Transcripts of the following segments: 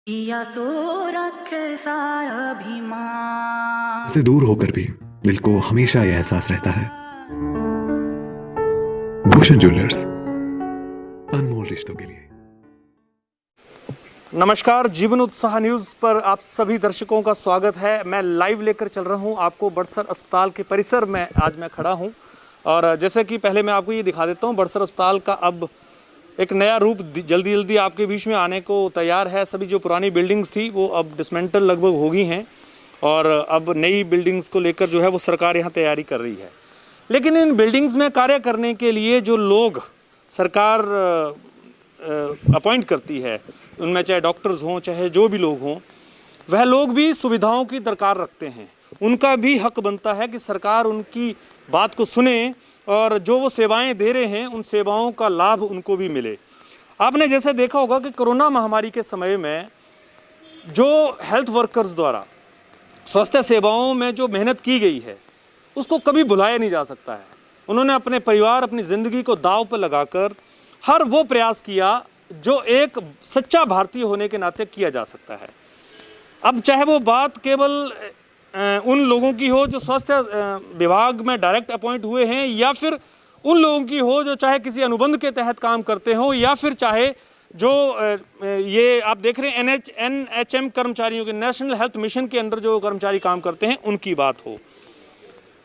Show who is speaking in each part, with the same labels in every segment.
Speaker 1: या तो रखे सारा अभिमान
Speaker 2: से दूर होकर भी दिल को हमेशा यह एहसास रहता है, भूषण ज्वेलर्स, अनमोल रिश्तों के लिए।
Speaker 3: नमस्कार, जीवन उत्साह न्यूज़ पर आप सभी दर्शकों का स्वागत है। मैं लाइव लेकर चल रहा हूं आपको बड़सर अस्पताल के परिसर में। आज मैं खड़ा हूं और जैसे कि पहले मैं आपको ये दिखा देता हूं, बड़सर अस्पताल का अब एक नया रूप जल्दी जल्दी आपके बीच में आने को तैयार है। सभी जो पुरानी बिल्डिंग्स थी वो अब डिसमेंटल लगभग हो गई हैं और अब नई बिल्डिंग्स को लेकर जो है वो सरकार यहाँ तैयारी कर रही है। लेकिन इन बिल्डिंग्स में कार्य करने के लिए जो लोग सरकार अपॉइंट करती है, उनमें चाहे डॉक्टर्स हों चाहे जो भी लोग हों, वह लोग भी सुविधाओं की दरकार रखते हैं। उनका भी हक बनता है कि सरकार उनकी बात को सुने और जो वो सेवाएं दे रहे हैं उन सेवाओं का लाभ उनको भी मिले। आपने जैसे देखा होगा कि कोरोना महामारी के समय में जो हेल्थ वर्कर्स द्वारा स्वास्थ्य सेवाओं में जो मेहनत की गई है उसको कभी भुलाया नहीं जा सकता है। उन्होंने अपने परिवार, अपनी ज़िंदगी को दांव पर लगाकर हर वो प्रयास किया जो एक सच्चा भारतीय होने के नाते किया जा सकता है। अब चाहे वो बात केवल उन लोगों की हो जो स्वास्थ्य विभाग में डायरेक्ट अपॉइंट हुए हैं, या फिर उन लोगों की हो जो चाहे किसी अनुबंध के तहत काम करते हो, या फिर चाहे जो ये आप देख रहे हैं NHM कर्मचारियों के, नेशनल हेल्थ मिशन के अंदर जो कर्मचारी काम करते हैं, उनकी बात हो।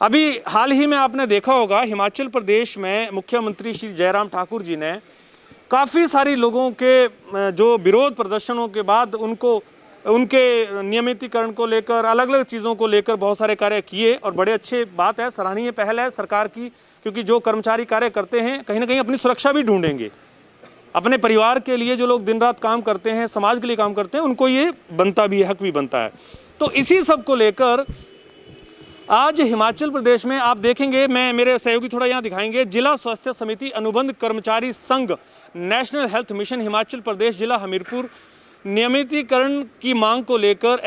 Speaker 3: अभी हाल ही में आपने देखा होगा हिमाचल प्रदेश में मुख्यमंत्री श्री जयराम ठाकुर जी ने काफ़ी सारी लोगों के जो विरोध प्रदर्शनों के बाद उनके नियमितीकरण को लेकर, अलग अलग चीज़ों को लेकर बहुत सारे कार्य किए और बड़े अच्छे बात है, सराहनीय पहल है सरकार की। क्योंकि जो कर्मचारी कार्य करते हैं कहीं ना कहीं अपनी सुरक्षा भी ढूंढेंगे। अपने परिवार के लिए जो लोग दिन रात काम करते हैं, समाज के लिए काम करते हैं, उनको ये बनता भी है, हक भी बनता है। तो इसी सब को लेकर आज हिमाचल प्रदेश में आप देखेंगे, मेरे सहयोगी थोड़ा यहाँ दिखाएंगे, जिला स्वास्थ्य समिति अनुबंध कर्मचारी संघ national health mission Himachal Pradesh जिला हमीरपुर नियमितीकरण की मांग को लेकर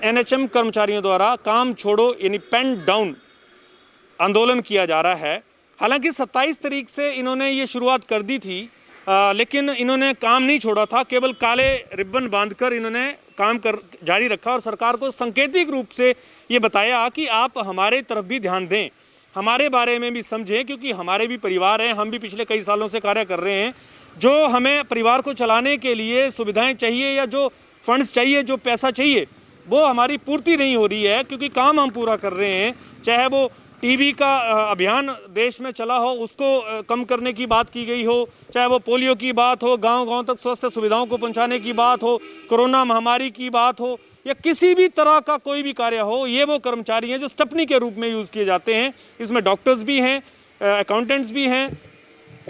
Speaker 3: NHM कर्मचारियों द्वारा काम छोड़ो यानी पेन डाउन आंदोलन किया जा रहा है। हालांकि 27 तारीख से इन्होंने ये शुरुआत कर दी थी, लेकिन इन्होंने काम नहीं छोड़ा था। केवल काले रिबन बांधकर इन्होंने काम जारी रखा और सरकार को सांकेतिक रूप से ये बताया कि आप हमारे तरफ भी ध्यान दें, हमारे बारे में भी समझें, क्योंकि हमारे भी परिवार हैं, हम भी पिछले कई सालों से कार्य कर रहे हैं। जो हमें परिवार को चलाने के लिए सुविधाएं चाहिए या जो फंड्स चाहिए, जो पैसा चाहिए, वो हमारी पूर्ति नहीं हो रही है, क्योंकि काम हम पूरा कर रहे हैं। चाहे वो टीबी का अभियान देश में चला हो, उसको कम करने की बात की गई हो, चाहे वो पोलियो की बात हो, गांव-गांव तक स्वास्थ्य सुविधाओं को पहुंचाने की बात हो, कोरोना महामारी की बात हो, या किसी भी तरह का कोई भी कार्य हो, ये वो कर्मचारी हैं जो स्टेपनी के रूप में यूज़ किए जाते हैं। इसमें डॉक्टर्स भी हैं, अकाउंटेंट्स भी हैं,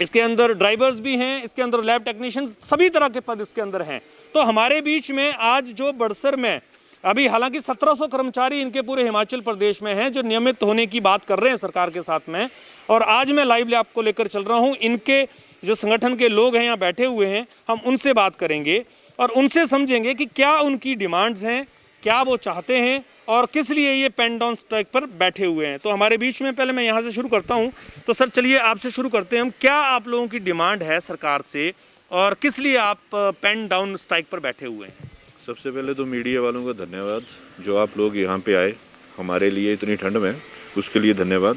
Speaker 3: इसके अंदर ड्राइवर्स भी हैं, इसके अंदर लैब टेक्नीशियन, सभी तरह के पद इसके अंदर हैं। तो हमारे बीच में आज जो बड़सर में अभी हालांकि 1700 कर्मचारी इनके पूरे हिमाचल प्रदेश में हैं जो नियमित होने की बात कर रहे हैं सरकार के साथ में, और आज मैं लाइव आपको लेकर चल रहा हूं। इनके जो संगठन के लोग हैं यहाँ बैठे हुए हैं, हम उनसे बात करेंगे और उनसे समझेंगे कि क्या उनकी डिमांड्स हैं, क्या वो चाहते हैं और किस लिए ये पेन डाउन स्ट्राइक पर बैठे हुए हैं। तो हमारे बीच में पहले मैं यहाँ से शुरू करता हूँ। तो सर चलिए आपसे शुरू करते हैं हम, क्या आप लोगों की डिमांड है सरकार से और किस लिए आप पेन डाउन स्ट्राइक पर बैठे हुए हैं?
Speaker 4: सबसे पहले तो मीडिया वालों का धन्यवाद, जो आप लोग यहाँ पे आए हमारे लिए इतनी ठंड में, उसके लिए धन्यवाद।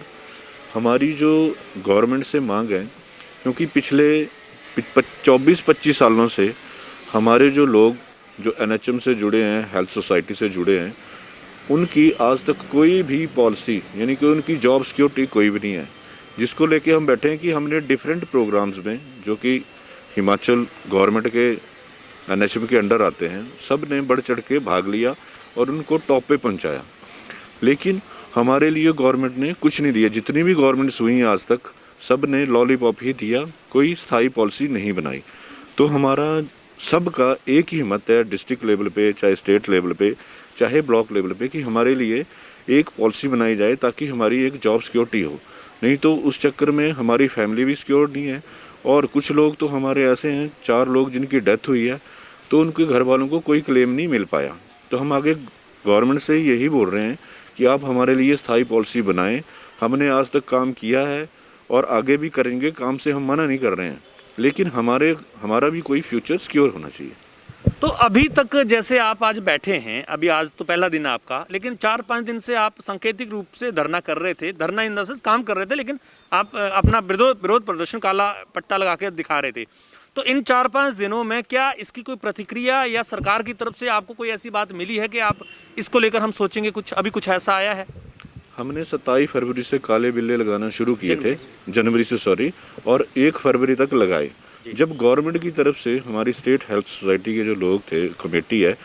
Speaker 4: हमारी जो गवर्नमेंट से मांग है, क्योंकि पिछले 24-25 सालों से हमारे जो लोग जो NHM से जुड़े हैं, हेल्थ सोसाइटी से जुड़े हैं, उनकी आज तक कोई भी पॉलिसी यानी कि उनकी जॉब सिक्योरिटी कोई भी नहीं है, जिसको लेके हम बैठे हैं कि हमने डिफरेंट प्रोग्राम्स में जो कि हिमाचल गवर्नमेंट के NHM के अंडर आते हैं, सब ने बढ़ चढ़ के भाग लिया और उनको टॉप पे पहुंचाया। लेकिन हमारे लिए गवर्नमेंट ने कुछ नहीं दिया। जितनी भी गवर्नमेंट्स हुई हैं आज तक, सब ने लॉलीपॉप ही दिया, कोई स्थायी पॉलिसी नहीं बनाई। तो हमारा सबका एक ही हिम्मत है, डिस्ट्रिक्ट लेवल पे, चाहे स्टेट लेवल पे, चाहे ब्लॉक लेवल पे, कि हमारे लिए एक पॉलिसी बनाई जाए ताकि हमारी एक जॉब सिक्योरिटी हो। नहीं तो उस चक्कर में हमारी फैमिली भी सिक्योर नहीं है। और कुछ लोग तो हमारे ऐसे हैं, 4 लोग जिनकी डेथ हुई है, तो उनके घर वालों को कोई क्लेम नहीं मिल पाया। तो हम आगे गवर्नमेंट से यही बोल रहे हैं कि आप हमारे लिए स्थायी पॉलिसी बनाएं। हमने आज तक काम किया है और आगे भी करेंगे, काम से हम मना नहीं कर रहे हैं, लेकिन हमारा भी कोई फ्यूचर सिक्योर होना चाहिए।
Speaker 3: तो अभी तक जैसे आप आज बैठे हैं, अभी आज तो पहला दिन है आपका, लेकिन 4-5 दिन से आप सांकेतिक रूप से धरना कर रहे थे, धरना इन द सेंस काम कर रहे थे, लेकिन आप अपना विरोध प्रदर्शन काला पट्टा लगा के दिखा रहे थे। तो इन 4-5 दिनों में क्या इसकी कोई प्रतिक्रिया या सरकार की तरफ से आपको कोई ऐसी बात मिली है कि आप इसको लेकर हम सोचेंगे कुछ, अभी कुछ ऐसा आया है?
Speaker 4: हमने 27 फरवरी से काले बिल्ले लगाना शुरू किए थे, जनवरी से सॉरी, और 1 फरवरी तक लगाए। जब गवर्नमेंट की तरफ से हमारी स्टेट हेल्थ सोसाइटी के जो लोग थे, कमेटी है,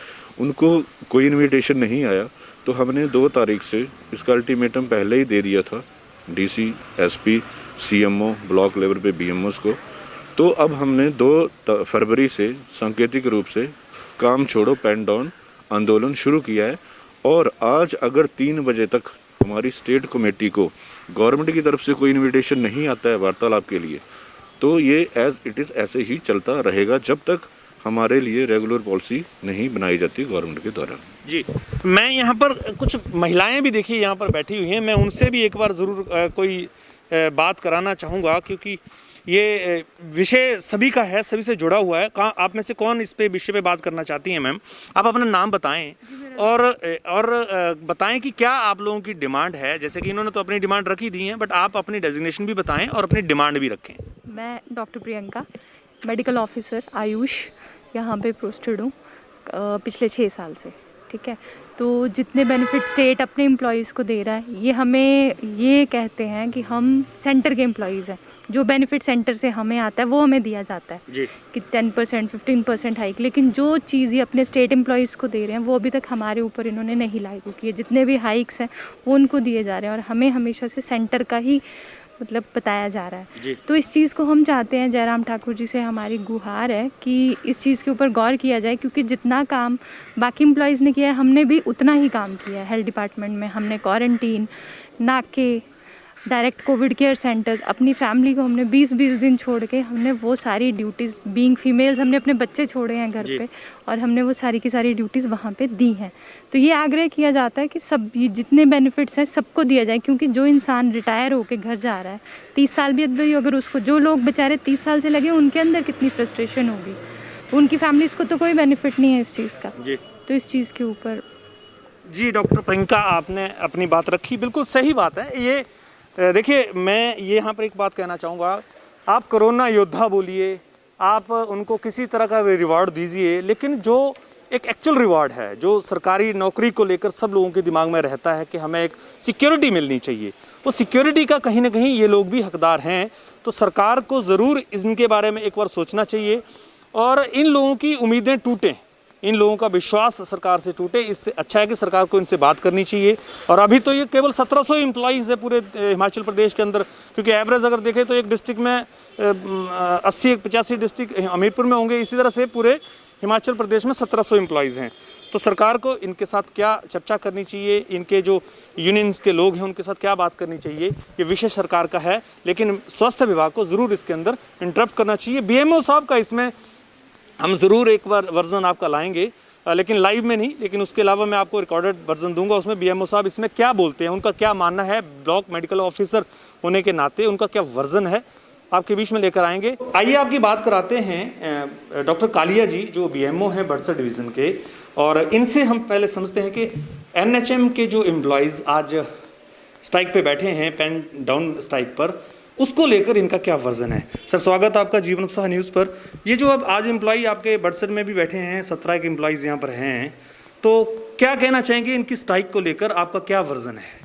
Speaker 4: उनको कोई इनविटेशन नहीं आया, तो हमने 2 तारीख से इसका अल्टीमेटम पहले ही दे दिया था DC, SP, CMO, block level पे बीएमओस को। तो अब हमने 2 फरवरी से सांकेतिक रूप से काम छोड़ो पेन डाउन आंदोलन शुरू किया है। और आज अगर 3 बजे तक हमारी स्टेट कमेटी को गवर्नमेंट की तरफ से कोई इनविटेशन नहीं आता है वार्तालाप के लिए, तो ये एज इट इज़ ऐसे ही चलता रहेगा जब तक हमारे लिए रेगुलर पॉलिसी नहीं बनाई जाती गवर्नमेंट के द्वारा।
Speaker 3: जी, मैं यहाँ पर कुछ महिलाएं भी देखिए यहाँ पर बैठी हुई हैं, मैं उनसे भी एक बार ज़रूर कोई बात कराना चाहूँगा, क्योंकि ये विषय सभी का है, सभी से जुड़ा हुआ है। कहाँ आप में से कौन इस पे विषय पे बात करना चाहती हैं? मैम, आप अपना नाम बताएं और बताएं कि क्या आप लोगों की डिमांड है। जैसे कि इन्होंने तो अपनी डिमांड रखी दी है, बट आप अपनी डेजिग्नेशन भी बताएं और अपनी डिमांड भी रखें।
Speaker 5: मैं doctor Priyanka, medical officer Ayush, यहाँ पे पोस्टेड हूँ पिछले 6 साल से। ठीक है, तो जितने बेनिफिट स्टेट अपने एम्प्लॉयज़ को दे रहा है, ये हमें ये कहते हैं कि हम सेंटर के एम्प्लॉयज़ हैं, जो बेनिफिट सेंटर से हमें आता है वो हमें दिया जाता है
Speaker 3: जी।
Speaker 5: कि 10% 15% हाइक। लेकिन जो चीज़ ये अपने स्टेट एम्प्लॉयज़ को दे रहे हैं वो अभी तक हमारे ऊपर इन्होंने नहीं लागू की है। जितने भी हाइक्स हैं वो उनको दिए जा रहे हैं और हमें हमेशा से सेंटर का ही मतलब बताया जा रहा है। तो इस चीज़ को हम चाहते हैं, जयराम ठाकुर जी से हमारी गुहार है कि इस चीज़ के ऊपर गौर किया जाए, क्योंकि जितना काम बाकी एम्प्लॉयज़ ने किया है हमने भी उतना ही काम किया है। हेल्थ डिपार्टमेंट में हमने क्वारंटीन, नाके, डायरेक्ट कोविड केयर सेंटर्स, अपनी फैमिली को हमने 20-20 दिन छोड़ के हमने वो सारी ड्यूटीज़, बीइंग फीमेल्स हमने अपने बच्चे छोड़े हैं घर पे और हमने वो सारी की सारी ड्यूटीज़ वहाँ पे दी हैं। तो ये आग्रह किया जाता है कि सब ये जितने बेनिफिट्स हैं सबको दिया जाए, क्योंकि जो इंसान रिटायर होकर घर जा रहा है 30 साल भी अगर उसको, जो लोग बेचारे 30 साल से लगे उनके अंदर कितनी फ्रस्ट्रेशन होगी, उनकी फैमिलीज़ को तो कोई बेनिफिट नहीं है इस चीज़ का। तो इस चीज़ के ऊपर
Speaker 3: जी डॉक्टर प्रियंका आपने अपनी बात रखी, बिल्कुल सही बात है। ये देखिए, मैं ये यहाँ पर एक बात कहना चाहूँगा, आप कोरोना योद्धा बोलिए, आप उनको किसी तरह का रिवार्ड दीजिए, लेकिन जो एक एक्चुअल रिवार्ड है, जो सरकारी नौकरी को लेकर सब लोगों के दिमाग में रहता है कि हमें एक सिक्योरिटी मिलनी चाहिए, वो सिक्योरिटी का कहीं ना कहीं ये लोग भी हकदार हैं। तो सरकार को ज़रूर इनके बारे में एक बार सोचना चाहिए और इन लोगों की उम्मीदें टूटें, इन लोगों का विश्वास सरकार से टूटे, इससे अच्छा है कि सरकार को इनसे बात करनी चाहिए। और अभी तो ये केवल 1700 एम्प्लॉइज़ है पूरे हिमाचल प्रदेश के अंदर, क्योंकि एवरेज अगर देखें तो एक डिस्ट्रिक्ट में 80-85 डिस्ट्रिक्ट हमीरपुर में होंगे, इसी तरह से पूरे हिमाचल प्रदेश में 1700 एम्प्लॉइज़ हैं। तो सरकार को इनके साथ क्या चर्चा करनी चाहिए, इनके जो यूनियंस के लोग हैं उनके साथ क्या बात करनी चाहिए, ये विषय सरकार का है, लेकिन स्वास्थ्य विभाग को ज़रूर इसके अंदर इंटरप्ट करना चाहिए। बीएमओ साहब का इसमें हम ज़रूर एक बार वर्जन आपका लाएंगे, लेकिन लाइव में नहीं, लेकिन उसके अलावा मैं आपको रिकॉर्डेड वर्जन दूंगा, उसमें बीएमओ साहब इसमें क्या बोलते हैं, उनका क्या मानना है, ब्लॉक मेडिकल ऑफिसर होने के नाते उनका क्या वर्जन है, आपके बीच में लेकर आएंगे। आइए आपकी बात कराते हैं डॉक्टर कालिया जी, जो बीएमओ हैं बड़सर डिवीज़न के, और इनसे हम पहले समझते हैं कि एनएचएम के जो एम्प्लॉयज़ आज स्ट्राइक पे बैठे हैं, पेन डाउन स्ट्राइक पर, उसको लेकर इनका क्या वर्जन है। सर, स्वागत है आपका जीवन उत्साह न्यूज़ पर। ये जो अब आज एम्प्लॉय आपके बड़सर में भी बैठे हैं, 17 के एम्प्लॉयज़ यहाँ पर हैं, तो क्या कहना चाहेंगे इनकी स्ट्राइक को लेकर, आपका क्या वर्जन है?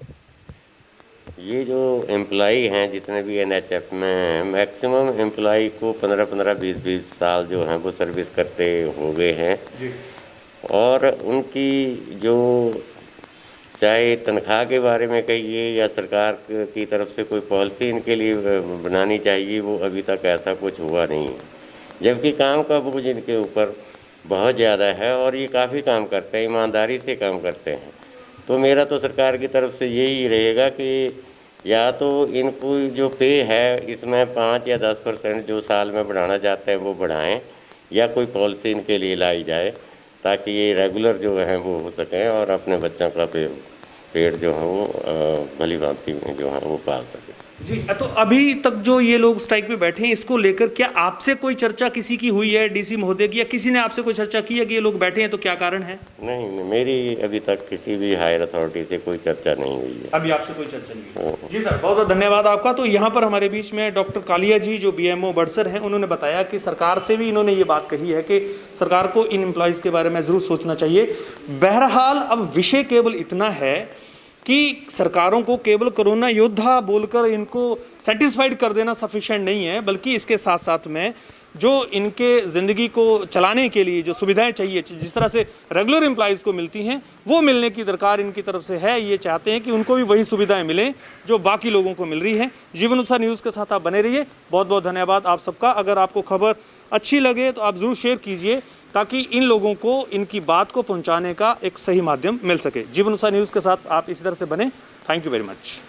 Speaker 6: ये जो एम्प्लॉई हैं जितने भी एनएचएफ में, मैक्सिमम एम्प्लॉई को 15-15, 20-20 साल जो हैं वो सर्विस करते हो गए हैं और उनकी जो चाहे तनख्वाह के बारे में कहिए या सरकार की तरफ से कोई पॉलिसी इनके लिए बनानी चाहिए, वो अभी तक ऐसा कुछ हुआ नहीं है। जबकि काम का बोझ इनके ऊपर बहुत ज़्यादा है और ये काफ़ी काम करते हैं, ईमानदारी से काम करते हैं। तो मेरा तो सरकार की तरफ से यही रहेगा कि या तो इनको जो पे है इसमें 5 या 10% जो साल में बढ़ाना चाहते हैं वो बढ़ाएं, या कोई पॉलिसी इनके लिए लाई जाए ताकि ये रेगुलर जो है वो हो सकें और अपने बच्चों का पेट जो है वो भली भांति में जो है वो पाल सकें।
Speaker 3: जी। तो अभी तक जो ये लोग स्ट्राइक पे बैठे हैं, इसको लेकर क्या आपसे कोई चर्चा किसी की हुई है, डीसी महोदय की, या किसी ने आपसे कोई चर्चा की है कि ये लोग बैठे हैं तो क्या कारण है?
Speaker 6: नहीं, मेरी अभी तक किसी भी हायर अथॉरिटी से कोई चर्चा नहीं हुई है।
Speaker 3: अभी आपसे कोई चर्चा नहीं हुई। जी सर, बहुत बहुत धन्यवाद आपका। तो यहाँ पर हमारे बीच में डॉक्टर कालिया जी जो BMO बड़सर हैं, उन्होंने बताया कि सरकार से भी इन्होंने ये बात कही है कि सरकार को इन एम्प्लॉयज़ के बारे में ज़रूर सोचना चाहिए। बहरहाल अब विषय केवल इतना है कि सरकारों को केवल कोरोना योद्धा बोलकर इनको सेटिस्फाइड कर देना सफिशिएंट नहीं है, बल्कि इसके साथ साथ में जो इनके ज़िंदगी को चलाने के लिए जो सुविधाएं चाहिए, जिस तरह से रेगुलर एम्प्लॉयज़ को मिलती हैं, वो मिलने की दरकार इनकी तरफ से है। ये चाहते हैं कि उनको भी वही सुविधाएं मिलें जो बाकी लोगों को मिल रही है। जीवन उत्साह न्यूज़ के साथ आप बने रहिए। बहुत बहुत धन्यवाद आप सबका। अगर आपको खबर अच्छी लगे तो आप ज़रूर शेयर कीजिए, ताकि इन लोगों को इनकी बात को पहुंचाने का एक सही माध्यम मिल सके। जीवन उत्साह न्यूज़ के साथ आप इसी तरह से बने। Thank you very much.